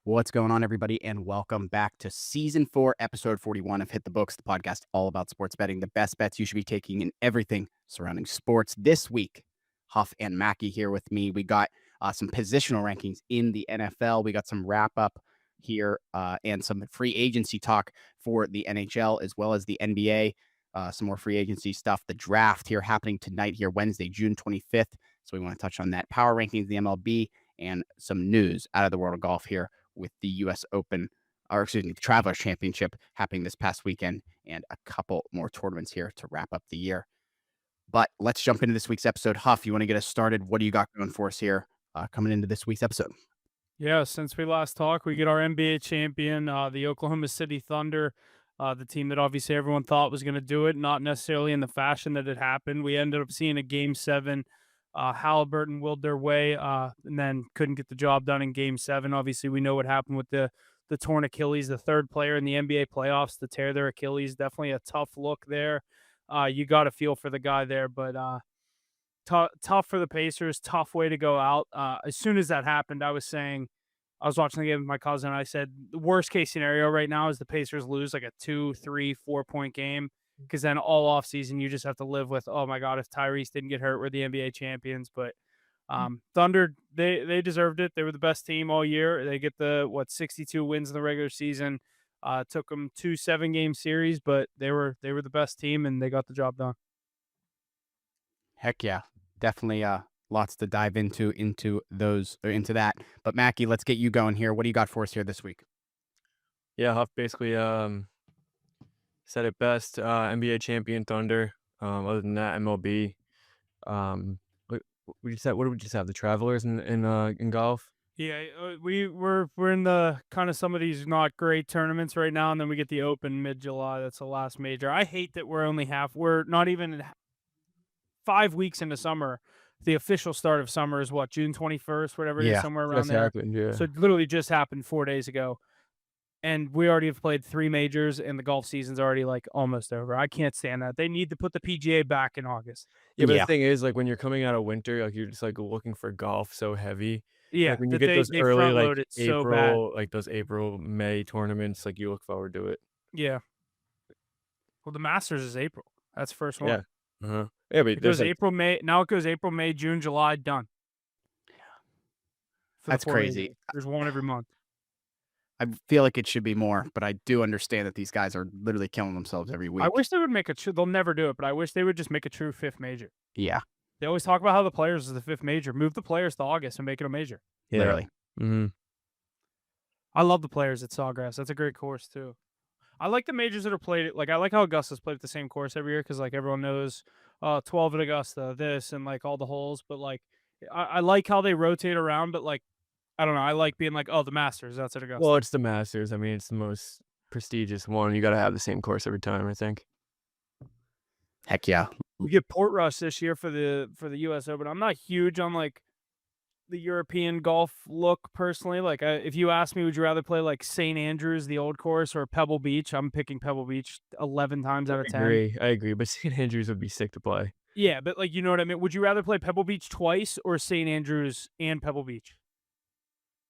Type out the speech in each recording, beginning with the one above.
What's going on, everybody, and welcome back to Season 4, Episode 41 of Hit the Books, the podcast all about sports betting, the best bets you should be taking in everything surrounding sports. This week, Huff and Mackie here with me. We got some positional rankings in the NFL. We got some wrap-up here and some free agency talk for the NHL as well as the NBA. Some more free agency stuff. The draft here happening tonight here, Wednesday, June 25th. So we want to touch on that. Power rankings, the MLB, and some news out of the world of golf here with the U.S. Open, or excuse me, the Travelers Championship happening this past weekend, and a couple more tournaments here to wrap up the year. But let's jump into this week's episode. Huff, you want to get us started? What do you got going for us here coming into this week's episode? Yeah, since we last talked, we get our NBA champion, the Oklahoma City Thunder, the team that obviously everyone thought was going to do it, not necessarily in the fashion that it happened. We ended up seeing a Game 7. Halliburton willed their way and then couldn't get the job done in Game 7. Obviously, we know what happened with the torn Achilles, the third player in the NBA playoffs to tear their Achilles. Definitely a tough look there. You got to feel for the guy there, but tough for the Pacers, tough way to go out. As soon as that happened, I was watching the game with my cousin. And I said the worst case scenario right now is the Pacers lose like a 2, 3, 4 point game, because then all off season you just have to live with, oh my God, if Tyrese didn't get hurt, we're the NBA champions. But Thunder, they deserved it. They were the best team all year. They get the 62 wins in the regular season. Took them 2 7-game series, but they were the best team and they got the job done. Heck yeah, definitely lots to dive into that. But Mackie, let's get you going here. What do you got for us here this week? Yeah, Huff basically said it best. NBA champion Thunder. Other than that, MLB. What we just have? What did we just have? The Travelers in golf. Yeah, we're in the kind of some of these not great tournaments right now, and then we get the Open mid-July. That's the last major. I hate that we're not even 5 weeks into summer. The official start of summer is what, June 21st, whatever it is, somewhere around Just there. happened, yeah. So it literally just happened 4 days ago. And we already have played 3 majors, and the golf season's already like almost over. I can't stand that. They need to put the PGA back in August. Yeah, but the thing is, like, when you're coming out of winter, like, you're just like looking for golf so heavy. Yeah, Like when you that get those they early, front like load it so bad. April, like those April, May tournaments, like you look forward to it. Yeah. Well, the Masters is April. That's the first one. Yeah. Yeah, but It goes April, May. Now it goes April, May, June, July, done. That's crazy. Majors. There's one every month. I feel like it should be more, but I do understand that these guys are literally killing themselves every week. I wish they would make they'll never do it, but I wish they would just make a true 5th major. Yeah. They always talk about how the Players is the 5th major. Move the Players to August and make it a major. Yeah. Literally. I love the Players at Sawgrass. That's a great course too. I like the majors that are played. Like, I like how Augusta's played at the same course every year, because like everyone knows 12 at Augusta, this, and like all the holes. But like I like how they rotate around, but like I don't know. I like being like, oh, the Masters, that's at Augusta. Well, it's the Masters. I mean, it's the most prestigious one. You got to have the same course every time, I think. Heck yeah. We get Portrush this year for the U.S. Open. I'm not huge on like the European golf look personally. Like, if you ask me, would you rather play like St. Andrews, the old course, or Pebble Beach? I'm picking Pebble Beach 11 times out of 10. I agree, but St. Andrews would be sick to play. Yeah, but like, you know what I mean? Would you rather play Pebble Beach twice or St. Andrews and Pebble Beach?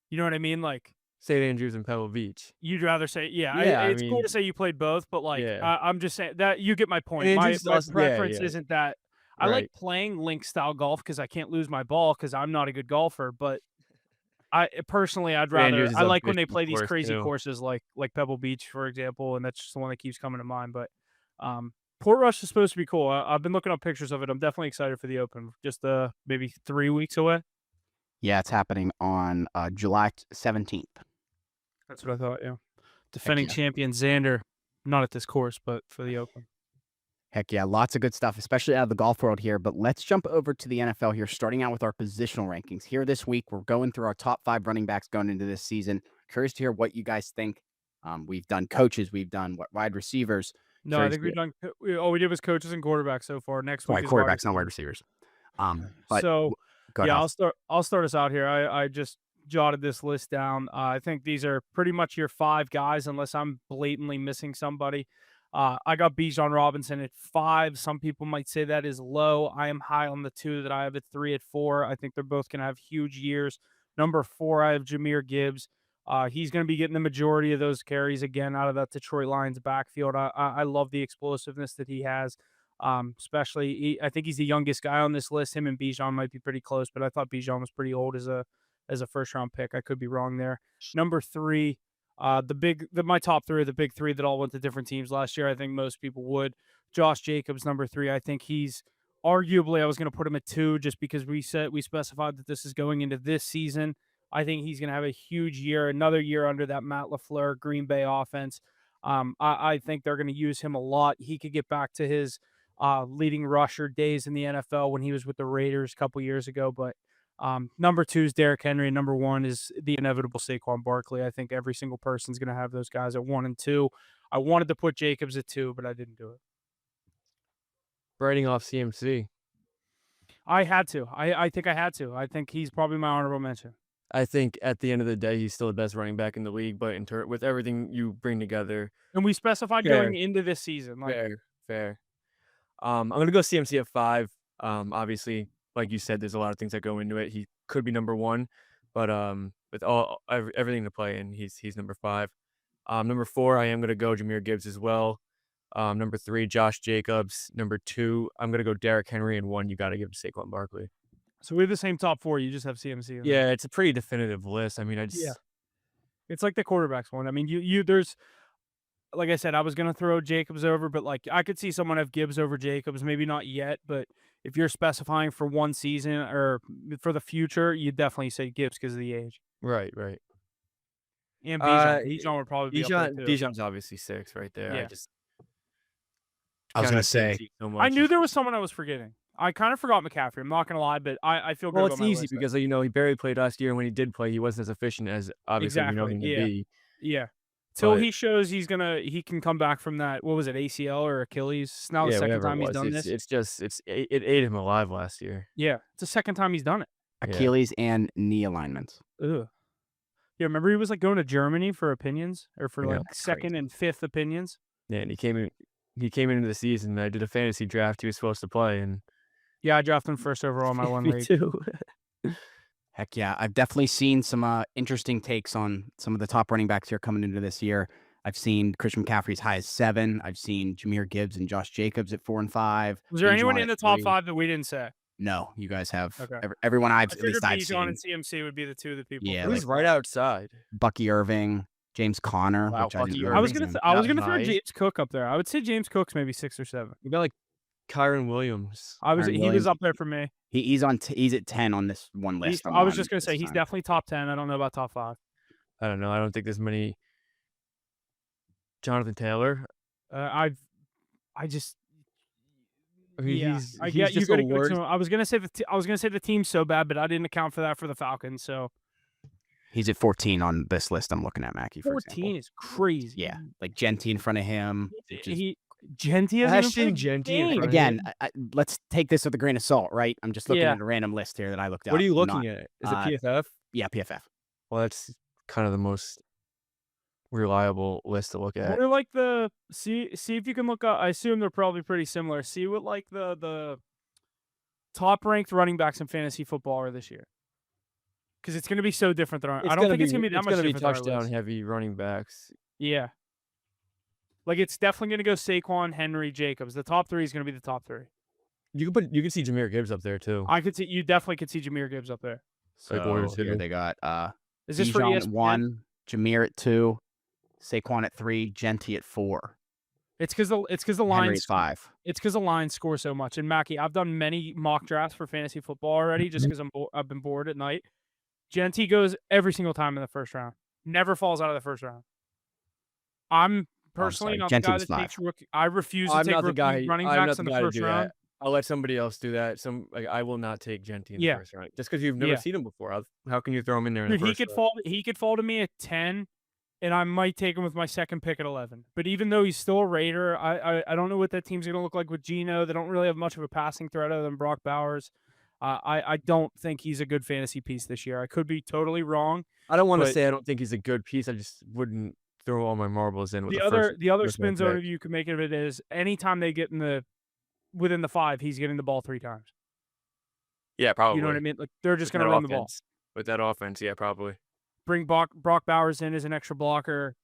You know what I mean? Like St. Andrews and Pebble Beach. You'd rather say, it's cool to say you played both, but like, I'm just saying that you get my point. My preference isn't that. I like playing link style golf because I can't lose my ball because I'm not a good golfer. But I'd rather. I like when they play these crazy courses like Pebble Beach, for example, and that's just the one that keeps coming to mind. But Portrush is supposed to be cool. I've been looking up pictures of it. I'm definitely excited for the Open. Just maybe 3 weeks away. Yeah, it's happening on July 17th. That's what I thought, yeah. Defending champion Xander, not at this course, but for the Open. Heck yeah, lots of good stuff, especially out of the golf world here. But let's jump over to the NFL here, starting out with our positional rankings. Here this week, we're going through our top 5 running backs going into this season. Curious to hear what you guys think. We've done coaches, we've done wide receivers. No, I think we've done all we did was coaches and quarterbacks so far. Next week is quarterbacks, not wide receivers. But so yeah, I'll start us out here. I just jotted this list down. I think these are pretty much your 5 guys, unless I'm blatantly missing somebody. I got Bijan Robinson at 5. Some people might say that is low. I am high on the 2 that I have at 3 at 4. I think they're both going to have huge years. Number 4, I have Jahmyr Gibbs. He's going to be getting the majority of those carries again out of that Detroit Lions backfield. I love the explosiveness that he has. Especially, I think he's the youngest guy on this list. Him and Bijan might be pretty close, but I thought Bijan was pretty old as a first round pick. I could be wrong there. Number 3, my top 3 are the big 3 that all went to different teams last year. I think most people would. Josh Jacobs, number 3. I think he's arguably, I was going to put him at 2 just because we specified that this is going into this season. I think he's going to have a huge year, another year under that Matt LaFleur Green Bay offense. I think they're going to use him a lot. He could get back to his leading rusher days in the NFL when he was with the Raiders a couple years ago. But number 2 is Derrick Henry, and number 1 is the inevitable Saquon Barkley. I think every single person's going to have those guys at 1 and 2. I wanted to put Jacobs at 2, but I didn't do it. Writing off CMC. I had to. I think I had to. I think he's probably my honorable mention. I think at the end of the day, he's still the best running back in the league, but with everything you bring together. And we specified going into this season. Fair. I'm going to go CMC at 5. Obviously, like you said, there's a lot of things that go into it. He could be number 1, but with everything to play in, he's number 5. Number 4, I am going to go Jahmyr Gibbs as well. Number 3, Josh Jacobs. Number 2, I'm going to go Derrick Henry. And 1, you got to give Saquon Barkley. So we have the same top 4. You just have CMC. Yeah, it's a pretty definitive list. I mean, it's like the quarterbacks one. I mean, there's, like I said, I was going to throw Jacobs over, but like I could see someone have Gibbs over Jacobs. Maybe not yet, but if you're specifying for one season or for the future, you definitely say Gibbs because of the age. Right. And Bijan would probably be up there too. Bijan's obviously 6 right there. Yeah. I was going to say, I knew there was someone I was forgetting. I kind of forgot McCaffrey. I'm not going to lie, but I feel good about my it's easy list, because, he barely played last year. And when he did play, he wasn't as efficient as obviously we know him to be. Yeah. Till he shows he can come back from that, what was it, ACL or Achilles? It's now the second time he's done this. It ate him alive last year. Yeah. It's the second time he's done it. Achilles and knee alignments. Ugh. Yeah, remember he was like going to Germany for opinions or for like second and fifth opinions? Yeah, and he came into the season. I did a fantasy draft. He was supposed to play, and yeah, I drafted him first overall in my one league. Me too. Heck yeah. I've definitely seen some interesting takes on some of the top running backs here coming into this year. I've seen Christian McCaffrey as high as 7. I've seen Jahmyr Gibbs and Josh Jacobs at 4 and 5. Was there anyone in the top 3. 5 that we didn't say? No, you guys have. Okay. Everyone I've Bijan seen. and CMC would be the 2 that people. Yeah, who's right outside? Bucky Irving, James Conner. Wow, Bucky I was gonna throw high. James Cook up there. I would say James Cook's maybe 6 or 7. You got like Kyron Williams. He was up there for me. He's at 10 on this one list. I was just gonna say he's definitely top 10. I don't know about top 5. I don't know. I don't think there's many. Jonathan Taylor. I mean, yeah, he's I get you. just the worst. I was gonna say the team's so bad, but I didn't account for that for the Falcons. So he's at 14 on this list I'm looking at, Mackie. 14 is crazy. Yeah, like Genty in front of him. Genty Again, let's take this with a grain of salt, right? I'm just looking at a random list here that I looked at. What are you looking at? Is it PFF? Yeah, PFF. Well, that's kind of the most reliable list to look at. They're like see if you can look up. I assume they're probably pretty similar. See what like the top ranked running backs in fantasy football are this year, because it's going to be so different than I don't think it's going to be that much different. It's going to be touchdown heavy running backs. Yeah, like it's definitely going to go Saquon, Henry, Jacobs. The top 3 is going to be the top 3. You can see Jahmyr Gibbs up there too. You definitely could see Jahmyr Gibbs up there. So here they got is this for Bijan ESPN? at 1, Jahmyr at 2, Saquon at 3, Genty at 4. It's because the Henry lines at 5. It's because the lines score so much. And Mackie, I've done many mock drafts for fantasy football already, just because I've been bored at night. Genty goes every single time in the first round. Never falls out of the first round. I'm personally not the guy that takes rookie. I refuse to take rookie running backs in the first round. I'll let somebody else do that. I will not take Genty in the first round just because you've never seen him before. How can you throw him in there? In the first round? He could fall to me at 10, and I might take him with my second pick at 11. But even though he's still a Raider, I don't know what that team's gonna look like with Geno. They don't really have much of a passing threat other than Brock Bowers. I don't think he's a good fantasy piece this year. I could be totally wrong. I don't want to say I don't think he's a good piece. I just wouldn't throw all my marbles in with the other spin zone you can make of it is anytime they get within the 5, he's getting the ball 3 times. Yeah, probably. You know what I mean? Like they're just going to run the ball with that offense. Yeah, probably. bring Brock Bowers in as an extra blocker.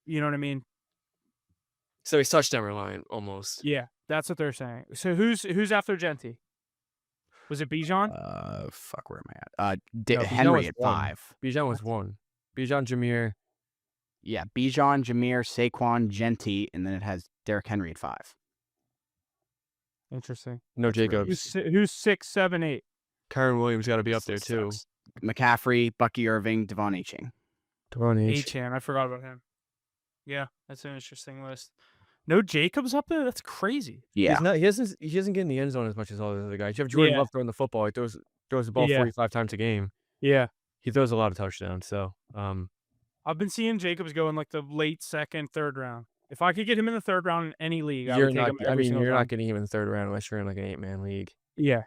You know what I mean? So he's touchdown reliant almost. Yeah, that's what they're saying. So who's after Genty? Was it Bijan? Fuck, where am I at? No, Bijan Henry was at one. 5. Bijan was 1. Bijan, Jameer. Yeah, Bijan, Jameer, Saquon, Genty, and then it has Derrick Henry at 5. Interesting. No That's really Jacobs. Who's 6, 7, 8? Kyron Williams got to be up there too. Sucks. McCaffrey, Bucky Irving, Devon Achane. Devon Achane, I forgot about him. Yeah, that's an interesting list. No Jacobs up there? That's crazy. Yeah. He doesn't get in the end zone as much as all the other guys. You have Jordan Love throwing the football. He throws the ball 45 times a game. Yeah. He throws a lot of touchdowns. So I've been seeing Jacobs go in like the late 2nd, 3rd round. If I could get him in the 3rd round in any league, I would take him every single you're time. not getting him in the 3rd round unless you're in like an 8-man league. Yeah.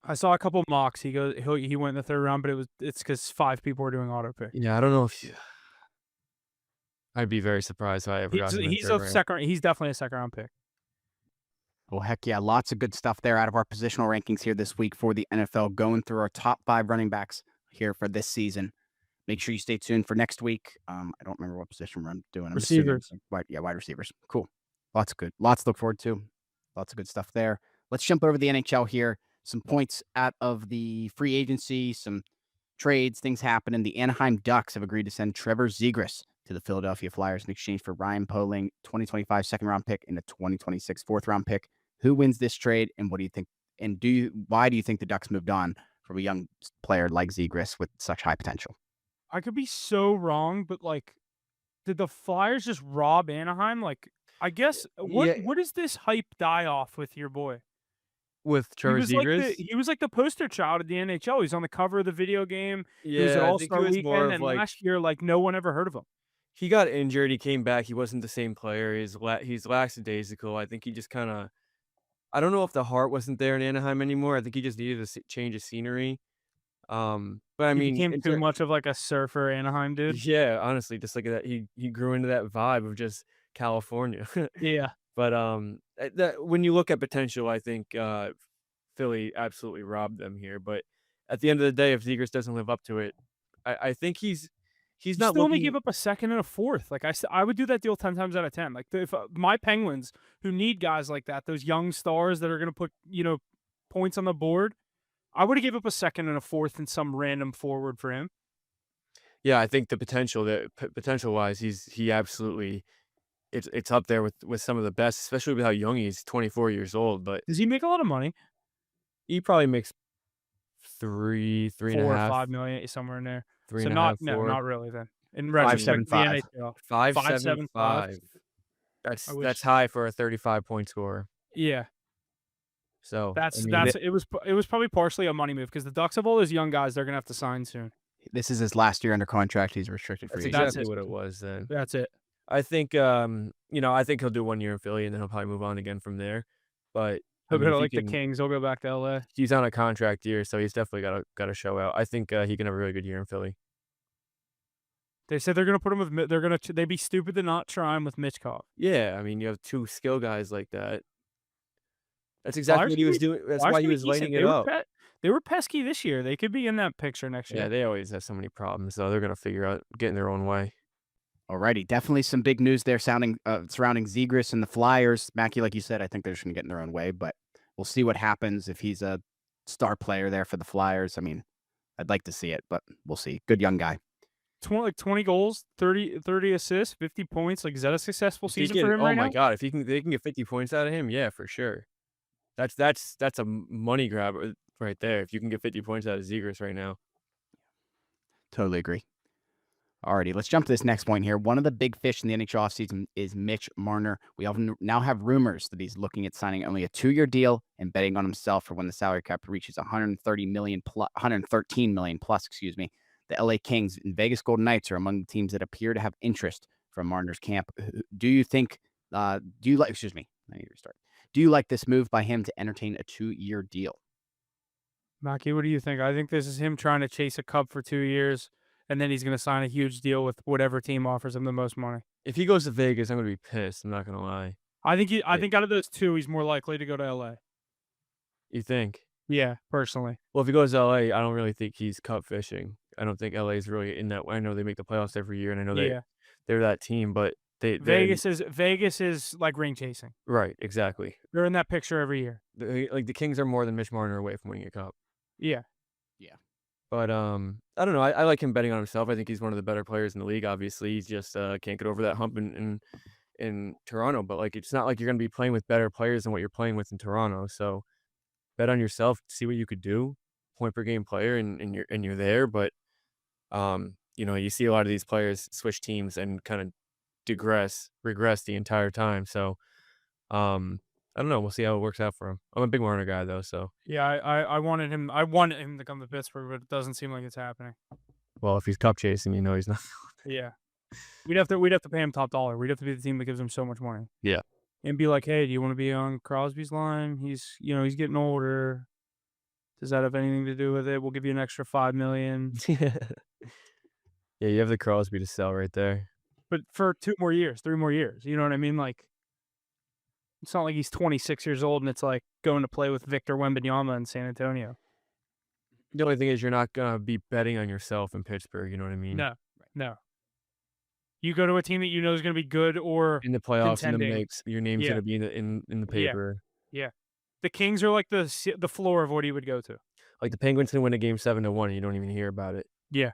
I saw a couple mocks. He went in the 3rd round, but it's because 5 people were doing auto pick. Yeah, I don't know if I'd be very surprised if I ever got him in the 3rd round. He's definitely a 2nd round pick. Well, heck yeah, lots of good stuff there out of our positional rankings here this week for the NFL, going through our top 5 running backs here for this season. Make sure you stay tuned for next week. I don't remember what position we're doing. Receivers. Wide receivers. Cool. Lots to look forward to. Lots of good stuff there. Let's jump over to the NHL here. Some points out of the free agency, some trades, things happening. The Anaheim Ducks have agreed to send Trevor Zegras to the Philadelphia Flyers in exchange for Ryan Poehling, 2025 second-round pick, and a 2026 fourth-round pick. Who wins this trade, and what do you think? And why do you think the Ducks moved on from a young player like Zegras with such high potential? I could be so wrong, but like, did the Flyers just rob Anaheim? Like, I guess what is this hype die off with your boy? With Trevor Zegras? He was like the poster child of the NHL. He's on the cover of the video game. Yeah, he was at I think All-Star he was more Weekend, of and like last year, like, no one ever heard of him. he got injured. He came back. He wasn't the same player. He's lackadaisical. I think he just kind of. I don't know if the heart wasn't there in Anaheim anymore. I think he just needed a change of scenery. But I He mean, became too much of like a surfer Anaheim dude. Yeah, honestly, just like that, he grew into that vibe of just California. Yeah. But that when you look at potential, I think Philly absolutely robbed them here. But at the end of the day, if Zegras doesn't live up to it, I think he's not still only looking. give up a second and a fourth. Like I would do that deal 10 times out of 10. Like if my Penguins, who need guys like that, those young stars that are going to put points on the board, I would have gave up a second and a fourth and some random forward for him. Yeah, I think the potential wise, he absolutely. It's up there with some of the best, especially with how young he is, 24 years old. But does he make a lot of money? He probably makes 3, 4 and a or half, 5 million, somewhere in there. 3 So and a half, no, 4. not really then. In retrospect, 5.75. 5.75. That's high for a 35-point scorer. Yeah. So it was probably partially a money move because the Ducks have all those young guys they're gonna have to sign soon. This is his last year under contract. He's a restricted free agent. That's exactly what it was then. That's it. I think I think he'll do 1 year in Philly and then he'll probably move on again from there. But he'll go like the Kings. He'll go back to LA. He's on a contract year, so he's definitely got to show out. I think he can have a really good year in Philly. They said they're gonna put him with. They'd be stupid to not try him with Mitchkov. Yeah, I mean you have 2 skill guys like that. That's exactly what he was doing. That's why he was lighting it up. They were pesky this year. They could be in that picture next year. Yeah, they always have so many problems, so they're gonna figure out getting their own way. Alrighty, definitely some big news there surrounding Zegras and the Flyers. Mackie, like you said, I think they're just going to get in their own way, but we'll see what happens if he's a star player there for the Flyers. I mean, I'd like to see it, but we'll see. Good young guy. 20 goals, 30 assists, 50 points. Like, is that a successful season for him right now? Oh my God, if they can get 50 points out of him, yeah, for sure. That's a money grab right there. If you can get 50 points out of Zegras right now. Totally agree. Alrighty, let's jump to this next point here. One of the big fish in the NHL offseason is Mitch Marner. We now have rumors that he's looking at signing only a 2-year deal and betting on himself for when the salary cap reaches $113 million plus. The LA Kings and Vegas Golden Knights are among the teams that appear to have interest from Marner's camp. Do you like this move by him to entertain a 2-year deal? Mackie, what do you think? I think this is him trying to chase a cup for 2 years. And then he's going to sign a huge deal with whatever team offers him the most money. If he goes to Vegas, I'm going to be pissed. I'm not going to lie. I think out of those 2, he's more likely to go to LA. You think? Yeah, personally. Well, if he goes to LA, I don't really think he's cup fishing. I don't think LA is really in that. I know they make the playoffs every year, and I know Yeah. they're that team, but they're Vegas is like ring chasing. right, exactly. They're in that picture every year. Like the Kings are more than Mitch Marner away from winning a cup. Yeah. Yeah. But I don't know. I like him betting on himself. I think he's one of the better players in the league. Obviously, he's just can't get over that hump in Toronto. But like, it's not like you're going to be playing with better players than what you're playing with in Toronto. So bet on yourself, see what you could do, point per game player, and you're there. But you see a lot of these players switch teams and kind of regress the entire time. So I don't know. We'll see how it works out for him. I'm a big Marner guy though, so Yeah, I wanted him to come to Pittsburgh, but it doesn't seem like it's happening. well, if he's cup chasing, he's not. Yeah. We'd have to pay him top dollar. We'd have to be the team that gives him so much money. Yeah. And be like, hey, do you want to be on Crosby's line? He's getting older. Does that have anything to do with it? We'll give you an extra $5 million. Yeah, you have the Crosby to sell right there. But for 2 more years, 3 more years. You know what I mean? Like, it's not like he's 26 years old and it's like going to play with Victor Wembanyama in San Antonio. The only thing is you're not gonna be betting on yourself in Pittsburgh. You know what I mean? No. You go to a team that you know is going to be good or In the playoffs, in the contending. mix, your name's Yeah. gonna be in the paper. Yeah. The Kings are like the floor of what he would go to. Like the Penguins can win a game 7-1, and you don't even hear about it. Yeah.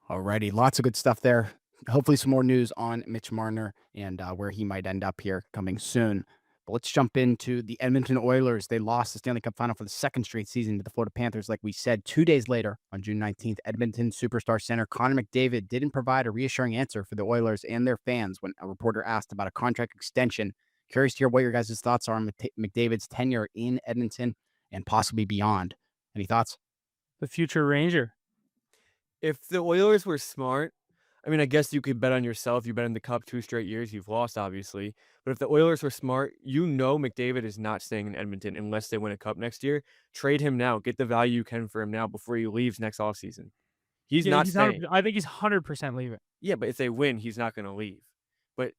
Alrighty, lots of good stuff there. Hopefully some more news on Mitch Marner and where he might end up here coming soon. But let's jump into the Edmonton Oilers. They lost the Stanley Cup final for the second straight season to the Florida Panthers. Like we said, 2 days later, on June 19th, Edmonton superstar center Connor McDavid didn't provide a reassuring answer for the Oilers and their fans when a reporter asked about a contract extension. Curious to hear what your guys' thoughts are on McDavid's tenure in Edmonton and possibly beyond. Any thoughts? The future Ranger. If the Oilers were smart, I mean, I guess you could bet on yourself. You bet in the Cup 2 straight years. You've lost, obviously. But if the Oilers were smart, McDavid is not staying in Edmonton unless they win a Cup next year. Trade him now. Get the value you can for him now before he leaves next offseason. He's not staying. I think he's 100% leaving. Yeah, but if they win, he's not going to leave. But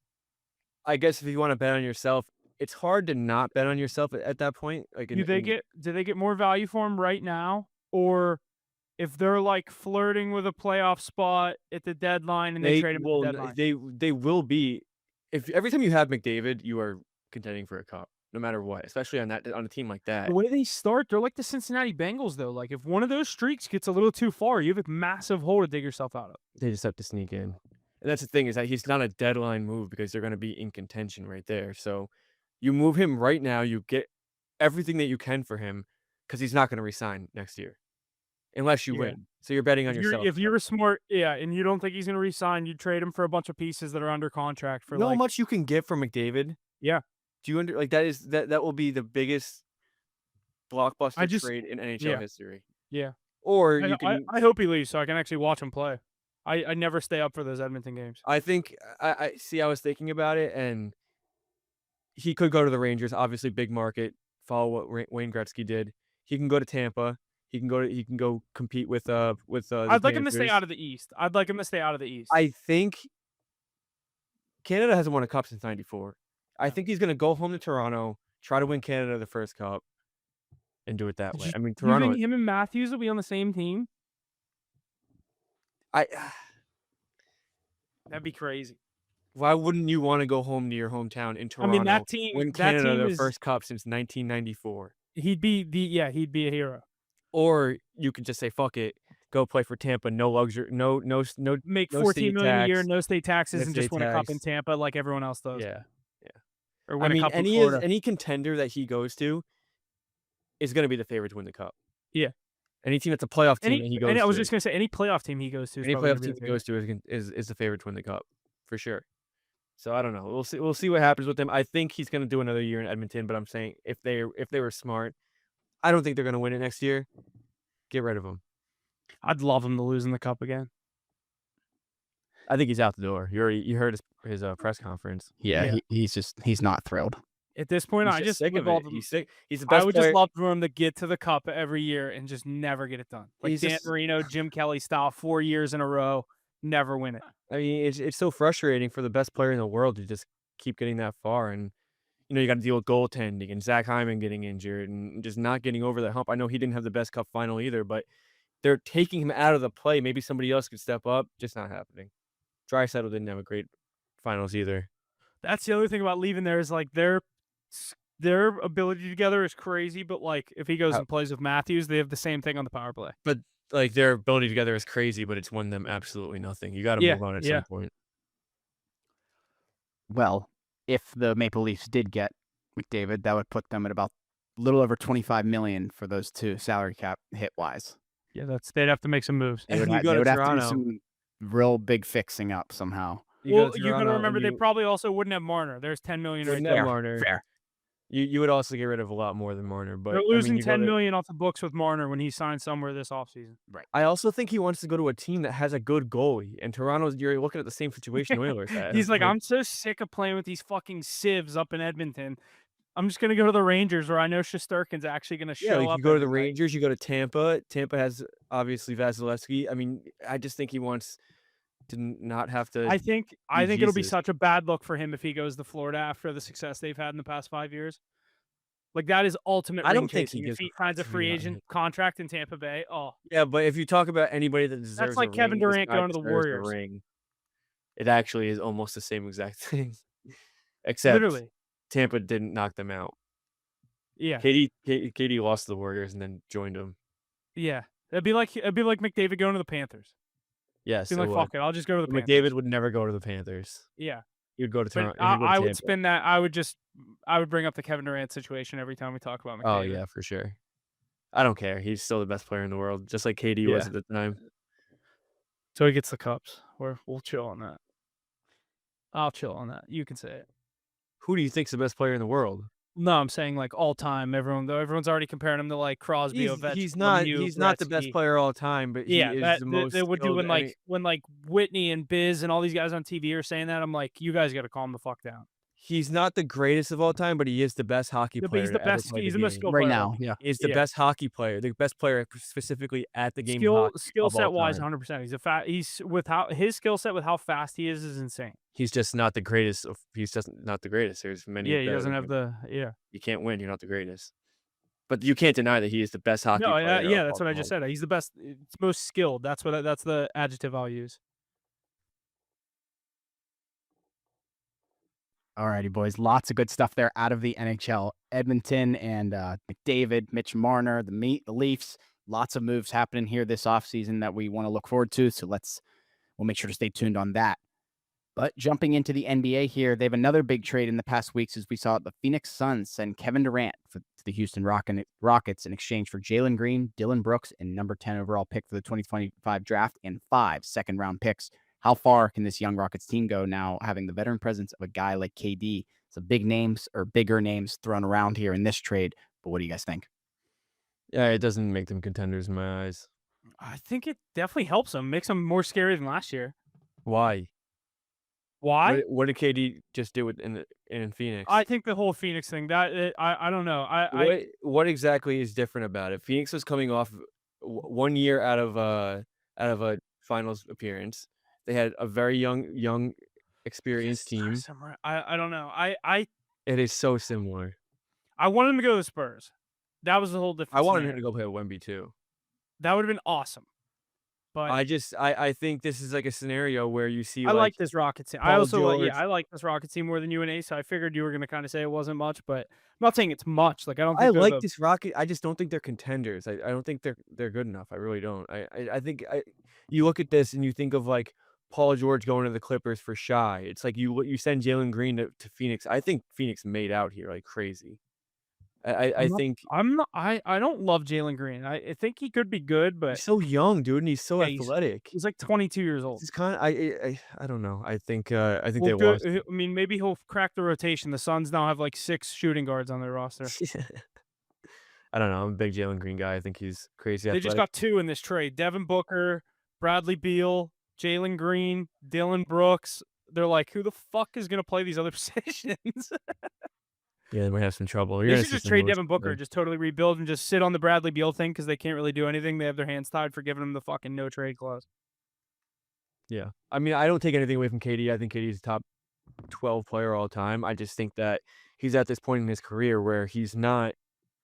I guess if you want to bet on yourself, it's hard to not bet on yourself at that point. Like, Do they get more value for him right now, or if they're like flirting with a playoff spot at the deadline and they trade him at the deadline? They will be. If every time you have McDavid, you are contending for a cup, no matter what. Especially on a team like that. The way they start, they're like the Cincinnati Bengals, though. Like if one of those streaks gets a little too far, you have a massive hole to dig yourself out of. They just have to sneak in, and that's the thing is that he's not a deadline move because they're going to be in contention right there. So you move him right now, you get everything that you can for him because he's not going to resign next year. Unless you win. So you're betting on yourself. If you're smart, and you don't think he's going to resign, you trade him for a bunch of pieces that are under contract for you know how much you can get from McDavid? Yeah. Do you that will be the biggest blockbuster trade in NHL history. Yeah. Or I hope he leaves so I can actually watch him play. I never stay up for those Edmonton games. I think I was thinking about it, and he could go to the Rangers, obviously big market, follow what Wayne Gretzky did. He can go to Tampa. He can go compete with the I'd like him to stay Panthers. out of the East. I think Canada hasn't won a cup since '94. I think he's going to go home to Toronto, try to win Canada the first cup, and do it that way. I mean, Toronto. You think him and Matthews will be on the same team? That'd be crazy. Why wouldn't you want to go home to your hometown in Toronto? I mean, that team win Canada their first cup since 1994. He'd be a hero. Or you could just say, fuck it, go play for Tampa, no luxury, no make no $14 million a year, no state taxes, no and just state win a cup tax. in Tampa like everyone else does. Yeah. Or win a cup in Florida. Any contender that he goes to is going to be the favorite to win the cup. Yeah. Any team that's a playoff team that he goes to. I was just going to say, any playoff team he goes to. Any playoff team he goes to is the favorite to win the cup, for sure. So I don't know. We'll see what happens with him. I think he's going to do another year in Edmonton, but I'm saying if they were smart, I don't think they're going to win it next year. Get rid of him. I'd love him to lose in the cup again. I think he's out the door. You heard his press conference. Yeah. He's not thrilled. At this point, He's I just sick of it. him. He's sick. He's the best I would player. just love for him to get to the cup every year and just never get it done. Like Dan Marino, Jim Kelly style, 4 years in a row, never win it. I mean, it's so frustrating for the best player in the world to just keep getting that far. And you got to deal with goaltending and Zach Hyman getting injured and just not getting over that hump. I know he didn't have the best cup final either, but they're taking him out of the play. Maybe somebody else could step up. Just not happening. Draisaitl didn't have a great finals either. That's the other thing about leaving there is like their ability together is crazy, but like if he goes and plays with Matthews, they have the same thing on the power play. But like their ability together is crazy, but it's won them absolutely nothing. You got to Yeah, move on at yeah. some point. Well, if the Maple Leafs did get McDavid, that would put them at about a little over $25 million for those two salary cap hit wise. Yeah, they'd have to make some moves. They would, You go they to would have to do Toronto. some real big fixing up somehow. Well, you got to remember they probably also wouldn't have Marner. There's $10 million right there. Marner. Fair. You would also get rid of a lot more than Marner, but they're losing $10 million off the books with Marner when he signed somewhere this offseason. Right. I also think he wants to go to a team that has a good goalie, and Toronto's. You're looking at the same situation Oilers had. He's like, I'm so sick of playing with these fucking sieves up in Edmonton. I'm just gonna go to the Rangers where I know Shesterkin's actually gonna show up. You go to the Rangers, you go to Tampa. Tampa has obviously Vasilevsky. I mean, I just think he wants to not have to. I think it'll be such a bad look for him if he goes to Florida after the success they've had in the past 5 years. Like that is ultimate. I don't think he if he signs a free agent contract in Tampa Bay. Oh yeah, but if you talk about anybody that deserves, that's like Kevin Durant going to the Warriors. Ring. It actually is almost the same exact thing, except literally Tampa didn't knock them out. Yeah, KD lost to the Warriors and then joined them. Yeah, it'd be like McDavid going to the Panthers. Yes, be like fuck it, I'll just go to the Panthers. McDavid would never go to the Panthers. Yeah. He would go to Toronto. I would spin that. I would bring up the Kevin Durant situation every time we talk about McDavid. Oh yeah, for sure. I don't care. He's still the best player in the world, just like KD was at the time. So he gets the cups. We'll chill on that. I'll chill on that. You can say it. Who do you think's the best player in the world? No, I'm saying like all time. Everyone's already comparing him to like Crosby. He's not the best player all time, but he is the most. They would do when like Whitney and Biz and all these guys on TV are saying that. I'm like, you guys got to calm the fuck down. He's not the greatest of all time, but he is the best hockey player. He's the best. He's the most skilled right player now. Yeah, he's the best hockey player. The best player specifically at the game. Skill set wise, 100%. He's with how his skill set with how fast he is insane. He's just not the greatest. He's just not the greatest. There's many. Yeah, he doesn't have the. Yeah, you can't win. You're not the greatest. But you can't deny that he is the best hockey player. Yeah, that's what I just said. He's the best. It's most skilled. That's the adjective I'll use. Alrighty, boys. Lots of good stuff there out of the NHL. Edmonton and McDavid, Mitch Marner, the Leafs. Lots of moves happening here this offseason that we want to look forward to. So we'll make sure to stay tuned on that. But jumping into the NBA here, they have another big trade in the past weeks, as we saw the Phoenix Suns send Kevin Durant to the Houston Rockets in exchange for Jalen Green, Dylan Brooks, and number 10 overall pick for the 2025 draft and 5 second-round picks. How far can this young Rockets team go now, having the veteran presence of a guy like KD? Some big names or bigger names thrown around here in this trade. But what do you guys think? Yeah, it doesn't make them contenders in my eyes. I think it definitely helps them, makes them more scary than last year. Why? What did KD just do in Phoenix? I think the whole Phoenix thing. I don't know. What exactly is different about it? Phoenix was coming off 1 year out of a finals appearance. They had a very young, experienced team. I don't know. It is so similar. I wanted him to go to the Spurs. That was the whole difference. I wanted him to go play at Wemby too. That would have been awesome. But I think this is like a scenario where you see. I like this Rockets team. I like this Rockets team more than you and Ace. So I figured you were going to kind of say it wasn't much, but I'm not saying it's much. Like I don't. Think I like this Rocket. I just don't think they're contenders. I don't think they're good enough. I really don't. I think you look at this and you think of like Paul George going to the Clippers for Shy. It's like you send Jalen Green to Phoenix. I think Phoenix made out here like crazy. I don't love Jalen Green. I think he could be good, but he's so young, dude, and he's so athletic. He's like 22 years old. He's kind of I don't know. I think they well, lost. I mean, maybe he'll crack the rotation. The Suns now have like 6 shooting guards on their roster. I don't know. I'm a big Jalen Green guy. I think he's crazy. They athletic. just got 2 in this trade: Devin Booker, Bradley Beal, Jalen Green, Dylan Brooks. They're like, who the fuck is gonna play these other positions? Yeah, they might have some trouble. They should just trade Devin Booker, just totally rebuild and just sit on the Bradley Beal thing because they can't really do anything. They have their hands tied for giving him the fucking no trade clause. Yeah. I mean, I don't take anything away from KD. I think KD is a top 12 player all time. I just think that he's at this point in his career where he's not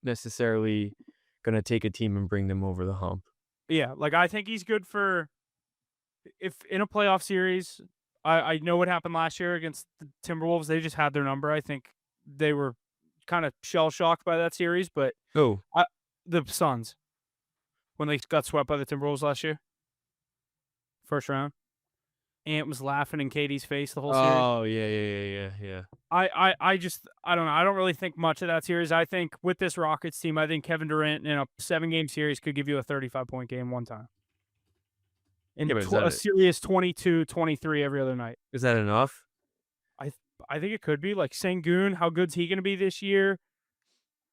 necessarily gonna take a team and bring them over the hump. Yeah, like, I think he's good for if in a playoff series. I know what happened last year against the Timberwolves. They just had their number. I think they were kind of shell-shocked by that series, but Oh. I the Suns, when they got swept by the Timberwolves last year, first round. Ant was laughing in KD's face the whole series. Oh, yeah. I don't know. I don't really think much of that series. I think with this Rockets team, I think Kevin Durant in a 7-game series could give you a 35-point game one time. And Yeah, but a serious 22, 23 every other night. is that enough? I think it could be. Like Sengun, how good's he going to be this year?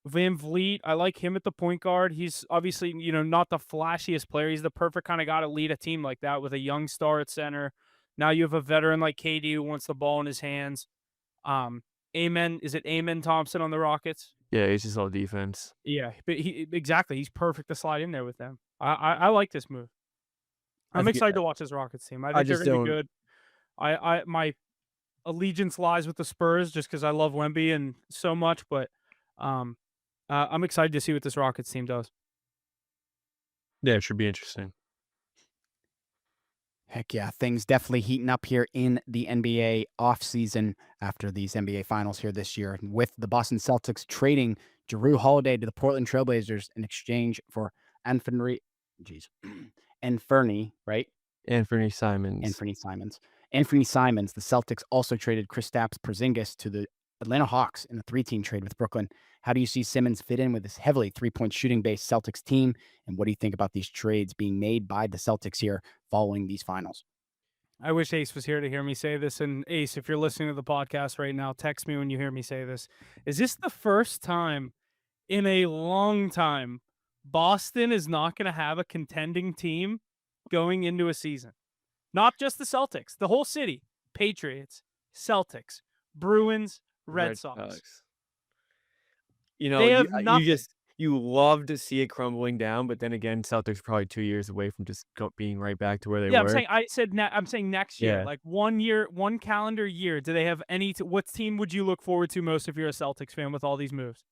Van Vliet, I like him at the point guard. He's obviously, not the flashiest player. He's the perfect kind of guy to lead a team like that with a young star at center. Now you have a veteran like KD who wants the ball in his hands. Is it Amen Thompson on the Rockets? Yeah, he's just all defense. Yeah, but exactly. He's perfect to slide in there with them. I like this move. I'm excited to watch this Rockets team. I think they're going to be good. My allegiance lies with the Spurs just because I love Wemby and so much, but I'm excited to see what this Rockets team does. Yeah, it should be interesting. Heck yeah, things definitely heating up here in the NBA offseason after these NBA finals here this year, with the Boston Celtics trading Jrue Holiday to the Portland Trailblazers in exchange for Anthony right? Anthony Simons. Anthony Simons. The Celtics also traded Kristaps Porzingis to the Atlanta Hawks in a 3-team trade with Brooklyn. How do you see Simmons fit in with this heavily 3-point shooting-based Celtics team? And what do you think about these trades being made by the Celtics here following these finals? I wish Ace was here to hear me say this. And Ace, if you're listening to the podcast right now, text me when you hear me say this. Is this the first time in a long time Boston is not going to have a contending team going into a season? Not just the Celtics, the whole city. Patriots, Celtics, Bruins, Red Sox. They have nothing. You love to see it crumbling down, but then again, Celtics probably 2 years away from just being right back to where they were. I'm saying next year, like 1 year, 1 calendar year. Do they have any? What team would you look forward to most if you're a Celtics fan with all these moves?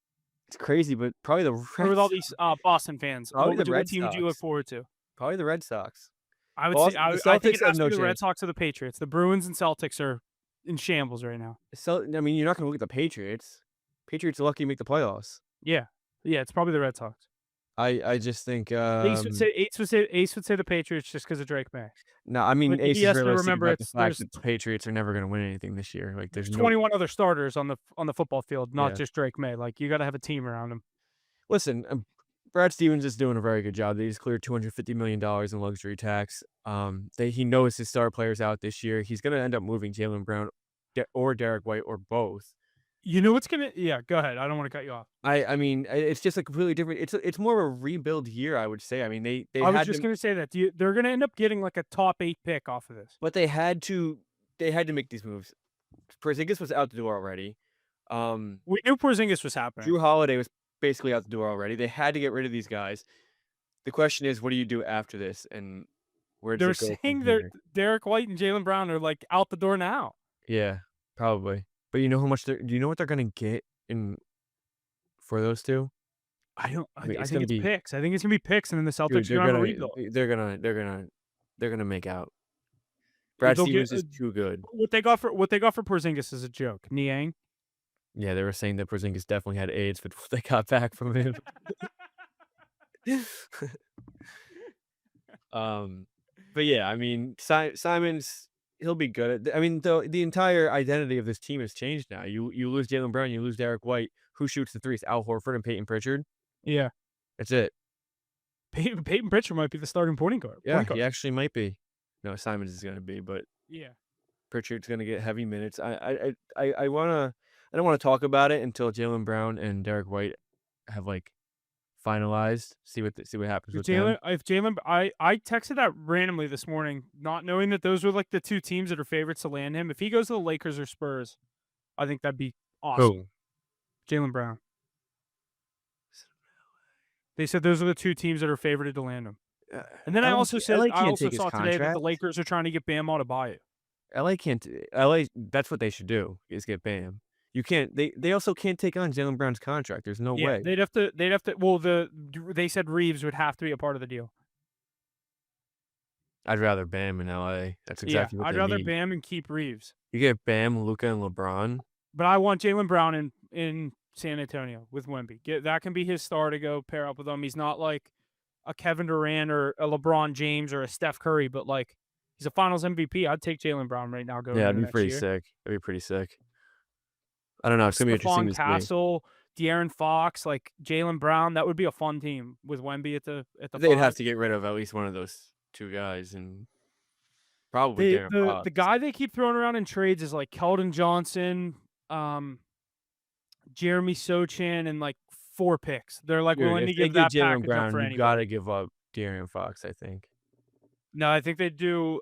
It's crazy, but probably the Red Sox. With all these Boston fans, Probably what the Red team would you look forward to? Probably the Red Sox. I would say I think it has to be the Red Sox or the Patriots. The Bruins and Celtics are in shambles right now. So I mean, you're not going to look at the Patriots. Patriots are lucky to make the playoffs. Yeah, it's probably the Red Sox. I just think Ace would say the Patriots just because of Drake May. No, I mean, But Ace he is has to realistic remember about the fact that the Patriots are never going to win anything this year. Like, there's 21 other starters on the football field, not Yeah. just Drake May. Like, you got to have a team around him. Listen, Brad Stevens is doing a very good job. They just cleared $250 million in luxury tax. He knows his star players out this year. He's going to end up moving Jaylen Brown or Derek White or both. You know what's gonna? Yeah, go ahead. I don't want to cut you off. I mean, it's just a completely different. It's more of a rebuild year, I would say. I mean, I was just gonna say that they're gonna end up getting like a top 8 pick off of this. But they had to make these moves. Porzingis was out the door already. We knew Porzingis was happening. Jrue Holiday was basically out the door already. They had to get rid of these guys. The question is, what do you do after this, and where does They're it go saying from that here? Derek White and Jaylen Brown are like out the door now. Yeah, probably. But you know how much do you know what they're gonna get in for those two? I mean, think gonna it's be picks. I think it's gonna be picks, and then the Celtics Dude, are gonna rebuild. they're gonna make out. Brad Stevens is too good. What they got for Porzingis is a joke. Niang. Yeah, they were saying that Porzingis definitely had AIDS, but what they got back from him. But yeah, I mean, Simons, he'll be good. I mean, the entire identity of this team has changed now. You lose Jaylen Brown, you lose Derek White. Who shoots the threes? Al Horford and Peyton Pritchard. Yeah, That's it. Peyton Pritchard might be the starting point guard. Yeah, he actually might be. No, Simons is going to be, but Yeah. Pritchard's going to get heavy minutes. I don't want to talk about it until Jaylen Brown and Derek White have like finalized. See what happens with them. I texted that randomly this morning, not knowing that those were like the two teams that are favorites to land him. If he goes to the Lakers or Spurs, I think that'd be awesome. Who? Jaylen Brown. They said those are the two teams that are favored to land him. And then I also saw today that the Lakers are trying to get Bam Adebayo. LA can't. LA. That's what they should do is get Bam. You can't. They also can't take on Jaylen Brown's contract. There's no Yeah, way. they'd have to. Well, they said Reeves would have to be a part of the deal. I'd rather Bam in LA. That's Yeah, exactly what I'd they rather need. Bam and keep Reeves. You get Bam, Luka, and LeBron. But I want Jaylen Brown in San Antonio with Wemby. That can be his star to go pair up with him. He's not like a Kevin Durant or a LeBron James or a Steph Curry, but like he's a Finals MVP. I'd take Jaylen Brown right now going Yeah, into that'd be next pretty year. sick. That'd be pretty sick. I don't know. It's gonna be interesting to see. Castle, De'Aaron Fox, like Jaylen Brown. That would be a fun team with Wemby at the. They'd have to get rid of at least one of those two guys, and probably De'Aaron Fox. The guy they keep throwing around in trades is like Keldon Johnson, Jeremy Sochan, and like 4 picks. They're like willing to give that package up for anybody. You gotta give up De'Aaron Fox, I think. No, I think they do.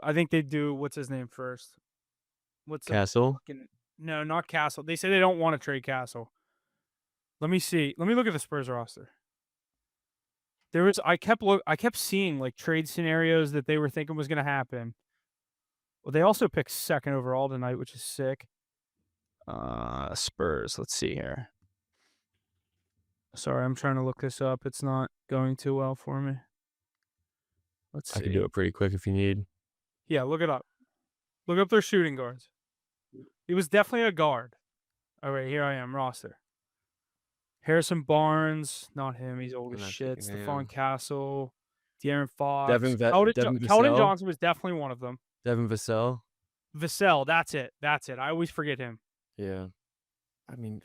What's his name first? What's Castle? No, not Castle. They say they don't want to trade Castle. Let me see. Let me look at the Spurs roster. I kept seeing like trade scenarios that they were thinking was going to happen. Well, they also picked 2nd overall tonight, which is sick. Spurs. Let's see here. Sorry, I'm trying to look this up. It's not going too well for me. Let's see. I can do it pretty quick if you need. Yeah, look it up. Look up their shooting guards. He was definitely a guard. All right, here I am, roster. Harrison Barnes, not him. He's old as shit. Stephon Castle, De'Aaron Fox. Keldon Johnson was definitely one of them. Devin Vassell. That's it. I always forget him. Yeah. I mean,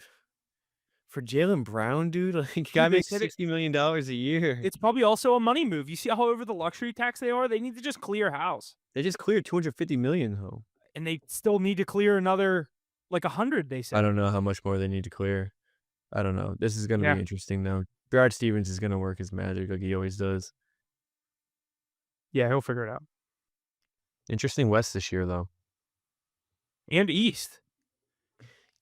for Jaylen Brown, dude, like guy makes $60 million a year. It's probably also a money move. You see how over the luxury tax they are? They need to just clear house. They just cleared $250 million though. And they still need to clear another like 100, they said. I don't know how much more they need to clear. I don't know. This is gonna be interesting though. Brad Stevens is gonna work his magic like he always does. Yeah, he'll figure it out. Interesting West this year though. And East.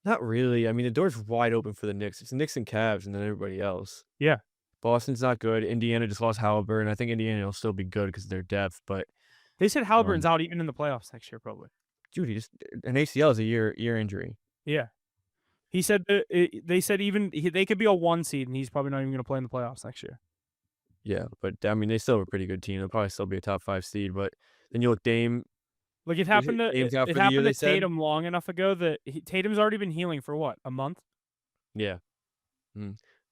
Not really. I mean, the door's wide open for the Knicks. It's the Knicks and Cavs and then everybody else. Yeah. Boston's not good. Indiana just lost Halliburton. I think Indiana will still be good because of their depth, but they said Halliburton's out even in the playoffs next year, probably. Dude, an ACL is a year injury. Yeah. He said they said even they could be a 1 seed and he's probably not even going to play in the playoffs next year. Yeah, but I mean, they still have a pretty good team. They'll probably still be a top 5 seed, but then you look Dame. Like it happened to Tatum long enough ago that Tatum's already been healing for what, a month? Yeah.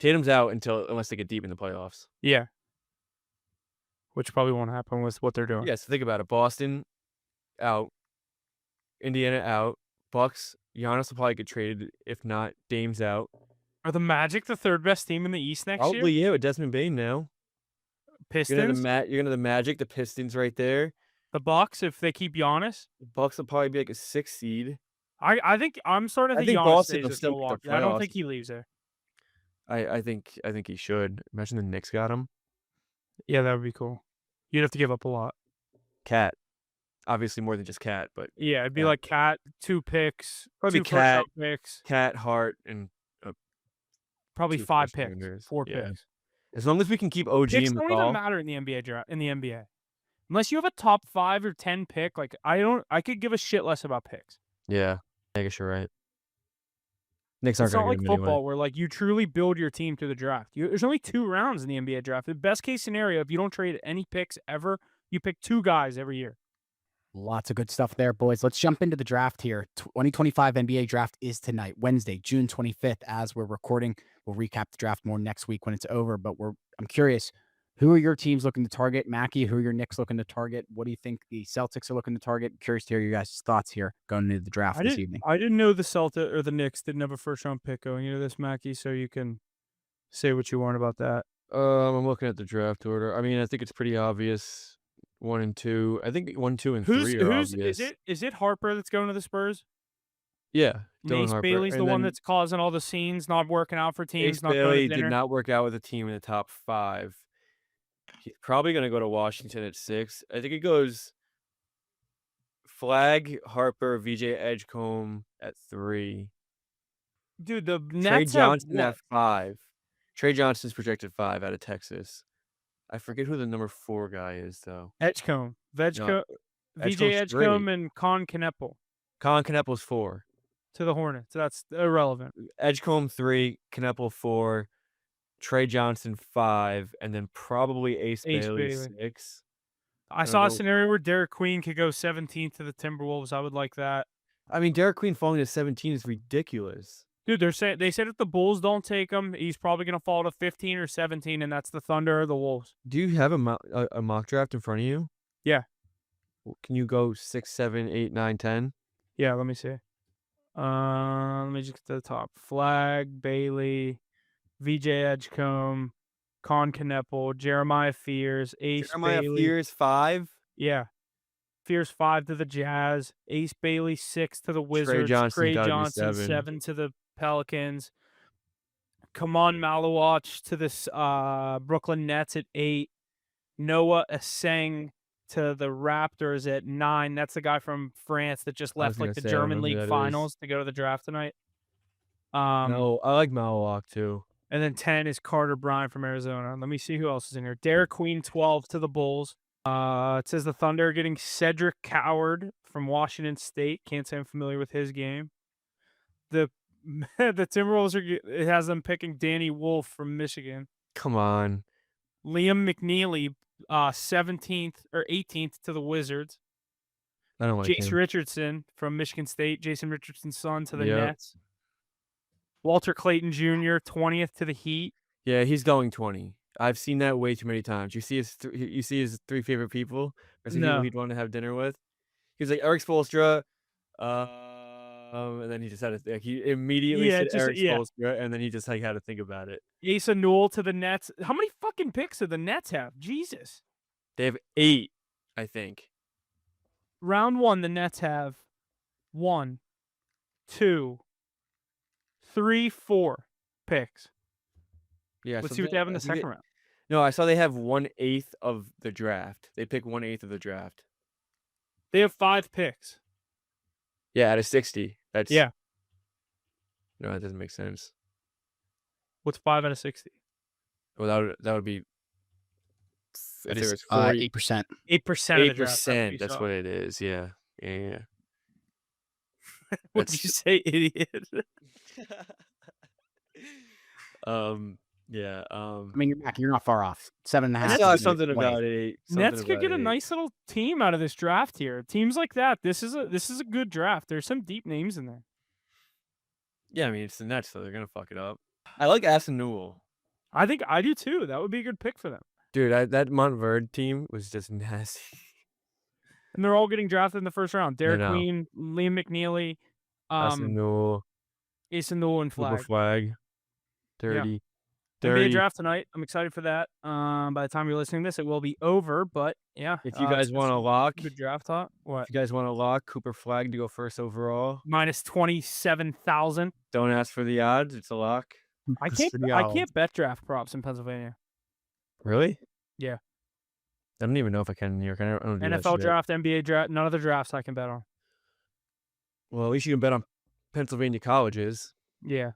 Tatum's out unless they get deep in the playoffs. Yeah. Which probably won't happen with what they're doing. Yeah, so think about it. Boston out. Indiana out. Bucks. Giannis will probably get traded. If not, Dame's out. Are the Magic the 3rd best team in the East next year? Probably, yeah, with Desmond Bane now. Pistons? You're gonna have the Magic, the Pistons right there. The Bucks, if they keep Giannis. The Bucks will probably be like a 6th seed. I think I'm starting to think Giannis Boston will stays still make the I don't playoffs. think he leaves there. I think he should. Imagine the Knicks got him. Yeah, that would be cool. You'd have to give up a lot. Cat. Obviously more than just Cat, but yeah, it'd be like Cat, 2 picks, probably 2 Cat picks. Cat, Hart, and probably 5 picks, 4 picks. As long as we can keep OG picks and don't McCall. even matter in the NBA draft. In the NBA, unless you have a top 5 or 10 pick, like I could give a shit less about picks. Yeah, I guess you're right. Knicks aren't it's not gonna like get him football anyway. where like you truly build your team to the draft. There's only 2 rounds in the NBA draft. The best case scenario, if you don't trade any picks ever, you pick 2 guys every year. Lots of good stuff there, boys. Let's jump into the draft here. 2025 NBA draft is tonight, Wednesday, June 25th. As we're recording, we'll recap the draft more next week when it's over. But I'm curious, who are your teams looking to target? Mackie, who are your Knicks looking to target? What do you think the Celtics are looking to target? Curious to hear your guys' thoughts here going into the draft this evening. I didn't know the Celtics or the Knicks didn't have a 1st-round pick going into this, Mackie. So you can say what you want about that. I'm looking at the draft order. I mean, I think it's pretty obvious. 1 and 2. I think 1, 2, and 3 are obvious. Is it Harper that's going to the Spurs? Yeah. Mace Bailey's the one that's causing all the scenes, not working out for teams. Mace Bailey did not work out with a team in the top 5. He's probably going to go to Washington at 6. I think it goes Flag, Harper, VJ Edgecombe at 3. Dude, the Nets Trey Johnson at 5. Trey Johnson's projected 5 out of Texas. I forget who the number 4 guy is, though. VJ Edgecombe and Con Kneppel. Con Kneppel's 4. to the Hornets. That's irrelevant. Edgecombe 3, Kneppel 4, Trey Johnson 5, and then probably Ace Bailey Bailey. 6. I saw a scenario where Derek Queen could go 17th to the Timberwolves. I would like that. I mean, Derek Queen falling to 17 is ridiculous. Dude, they said if the Bulls don't take him, he's probably going to fall to 15 or 17, and that's the Thunder or the Wolves. Do you have a mock draft in front of you? Yeah. Can you go 6, 7, 8, 9, 10? Yeah, let me see. Let me just get to the top. Flag, Bailey, VJ Edgecombe, Con Kneppel, Jeremiah Fears, Ace Jeremiah Bailey. Fears 5. Yeah. Fears 5 to the Jazz, Ace Bailey 6 to the Wizards, Johnson Trey gotta be Johnson 7. 7 to the Pelicans, Kaman Malawach to the Brooklyn Nets at 8, Noah Aseng to the Raptors at 9. That's the guy from France that just left like the German League finals to go to the draft tonight. No, I like Malawach too. And then 10 is Carter Bryant from Arizona. Let me see who else is in here. Derek Queen 12 to the Bulls. It says the Thunder are getting Cedric Coward from Washington State. Can't say I'm familiar with his game. The Timberwolves it has them picking Danny Wolf from Michigan. Come on. Liam McNeely, 17th or 18th to the Wizards. I don't like Jace him. Richardson from Michigan State. Jason Richardson's son to the Yep. Nets. Walter Clayton Jr., 20th to the Heat. Yeah, he's going 20. I've seen that way too many times. You see his 3 favorite people, or some people No. he'd want to have dinner with. He was like Eric Spoelstra, and then he just had to he immediately said Eric Spoelstra, and then he just like had to think about it. Asa Newell to the Nets. How many fucking picks do the Nets have? Jesus. They have 8, I think. Round 1, the Nets have 1, 2, 3, 4 picks. Yeah, Let's see what they have in the second round. No, I saw they have 1/8 of the draft. They pick 1/8 of the draft. They have 5 picks. Yeah, out of 60. That's Yeah. No, that doesn't make sense. What's 5 out of 60? Well, that would be. It is 40, 8%. 8% of the draft. 8%. That's what it is. Yeah. What did you say, idiot? Yeah. I mean, you're not far off. 7.5. I saw something about 8. Nets could get a nice little team out of this draft here. Teams like that. This is a good draft. There's some deep names in there. Yeah, I mean it's the Nets, so they're gonna fuck it up. I like Asa Newell. I think I do too. That would be a good pick for them. Dude, that Montverde team was just nasty. And they're all getting drafted in the first round. Derek Queen, Liam McNeely, Asa Newell, Asa Newell, and Flag. Dirty. NBA draft tonight. I'm excited for that. By the time you're listening to this, it will be over. But yeah, if you guys want to lock, good draft talk. What? If you guys want to lock Cooper Flag to go first overall, minus 27,000. Don't ask for the odds. It's a lock. I can't bet draft props in Pennsylvania. Really? Yeah. I don't even know if I can in New York. I don't do NFL draft, NBA draft, none of the drafts I can bet on. Well, at least you can bet on Pennsylvania colleges. Yeah.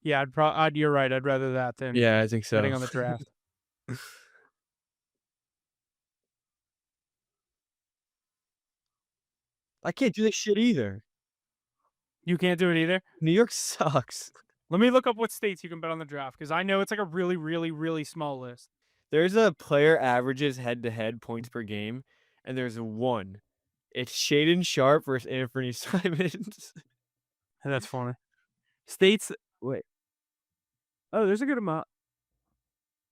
Yeah, you're right. I'd rather that than I think so. betting on the draft. I can't do this shit either. You can't do it either? New York sucks. Let me look up what states you can bet on the draft, because I know it's like a really, really, really small list. There's a player averages head-to-head points per game, and there's one. It's Shaden Sharp versus Anthony Simons. That's funny. States. Wait. Oh, there's a good amount.